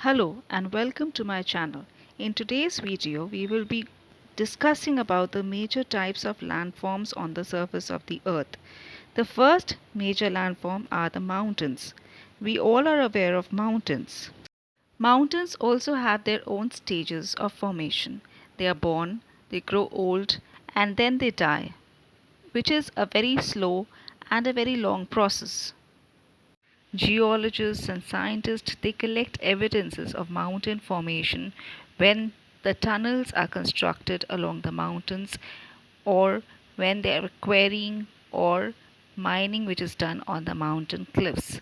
Hello and welcome to my channel. In today's video, we will be discussing about the major types of landforms on the surface of the earth. The first major landform are the mountains. We all are aware of mountains. Mountains also have their own stages of formation. They are born, they grow old, and then they die, which is a very slow and a very long process. Geologists and scientists they collect evidences of mountain formation when the tunnels are constructed along the mountains or when they are quarrying or mining which is done on the mountain cliffs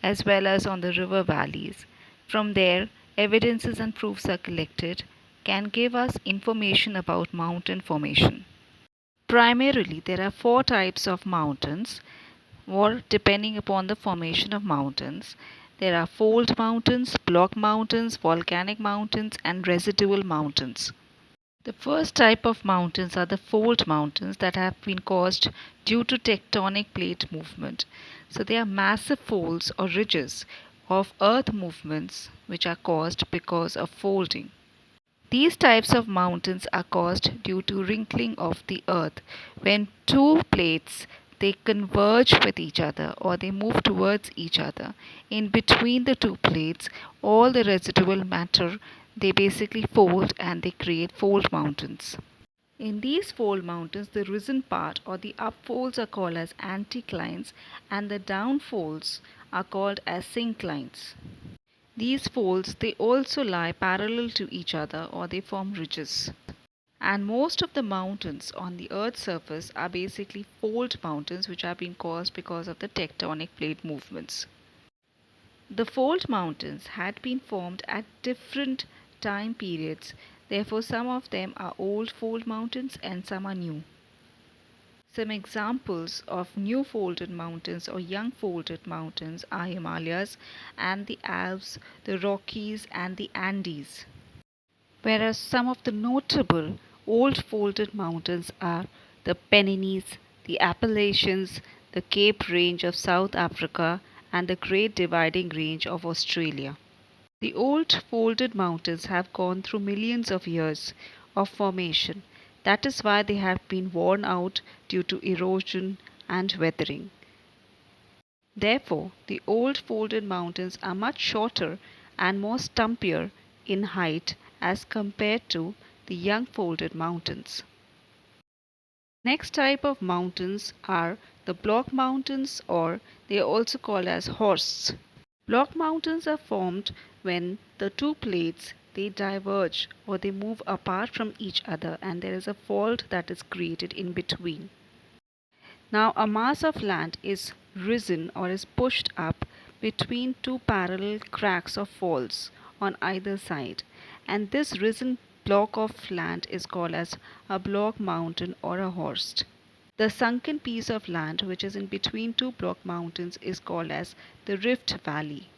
as well as on the river valleys. From there, evidences and proofs are collected can give us information about mountain formation. Primarily, there are four types of mountains or depending upon the formation of mountains. There are fold mountains, block mountains, volcanic mountains, and residual mountains. The first type of mountains are the fold mountains that have been caused due to tectonic plate movement. So they are massive folds or ridges of earth movements which are caused because of folding. These types of mountains are caused due to wrinkling of the earth when two plates they converge with each other or they move towards each other. In between the two plates, all the residual matter they basically fold and they create fold mountains. In these fold mountains, the risen part or the upfolds are called as anticlines and the downfolds are called as synclines. These folds they also lie parallel to each other or they form ridges. And most of the mountains on the earth's surface are basically fold mountains which have been caused because of the tectonic plate movements. The fold mountains had been formed at different time periods, therefore some of them are old fold mountains and some are new. Some examples of new folded mountains or young folded mountains are Himalayas and the Alps, the Rockies and the Andes. Whereas some of the notable old folded mountains are the Pennines, the Appalachians, the Cape Range of South Africa and the Great Dividing Range of Australia. The old folded mountains have gone through millions of years of formation. That is why they have been worn out due to erosion and weathering. Therefore, the old folded mountains are much shorter and more stumpier in height as compared to the young folded mountains. Next type of mountains are the block mountains or they are also called as horsts. Block mountains are formed when the two plates they diverge or they move apart from each other and there is a fault that is created in between. Now a mass of land is risen or is pushed up between two parallel cracks or faults on either side, and this risen block of land is called as a block mountain or a horst. The sunken piece of land which is in between two block mountains is called as the rift valley.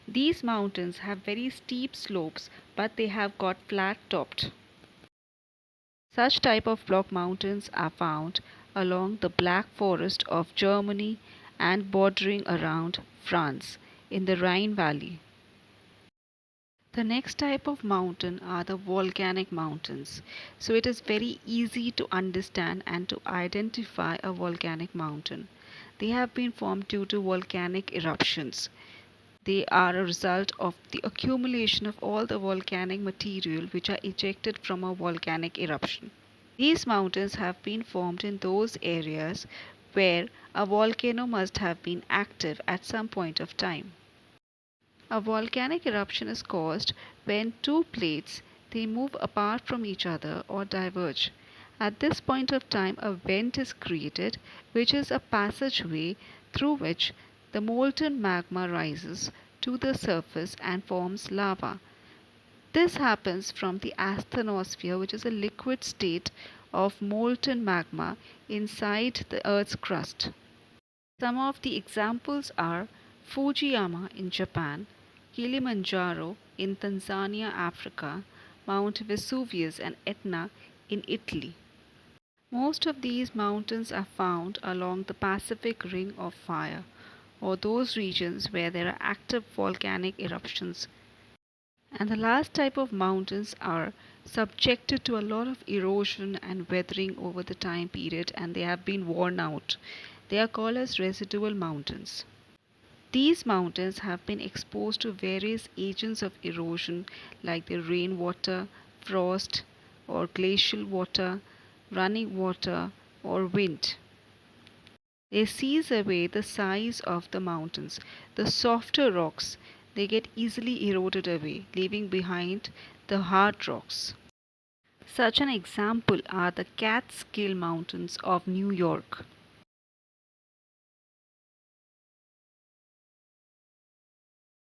These mountains have very steep slopes but they have got flat topped. Such type of block mountains are found along the Black Forest of Germany and bordering around France in the Rhine Valley. The next type of mountain are the volcanic mountains. So it is very easy to understand and to identify a volcanic mountain. They have been formed due to volcanic eruptions. They are a result of the accumulation of all the volcanic material which are ejected from a volcanic eruption. These mountains have been formed in those areas where a volcano must have been active at some point of time. A volcanic eruption is caused when two plates they move apart from each other or diverge. At this point of time a vent is created which is a passageway through which the molten magma rises to the surface and forms lava. This happens from the asthenosphere, which is a liquid state of molten magma inside the Earth's crust. Some of the examples are Fujiyama in Japan, Kilimanjaro in Tanzania, Africa, Mount Vesuvius and Etna in Italy. Most of these mountains are found along the Pacific Ring of Fire or those regions where there are active volcanic eruptions. And the last type of mountains are subjected to a lot of erosion and weathering over the time period, and they have been worn out. They are called as residual mountains. These mountains have been exposed to various agents of erosion like the rainwater, frost, or glacial water, running water, or wind. They seize away the size of the mountains. The softer rocks, they get easily eroded away, leaving behind the hard rocks. Such an example are the Catskill Mountains of New York.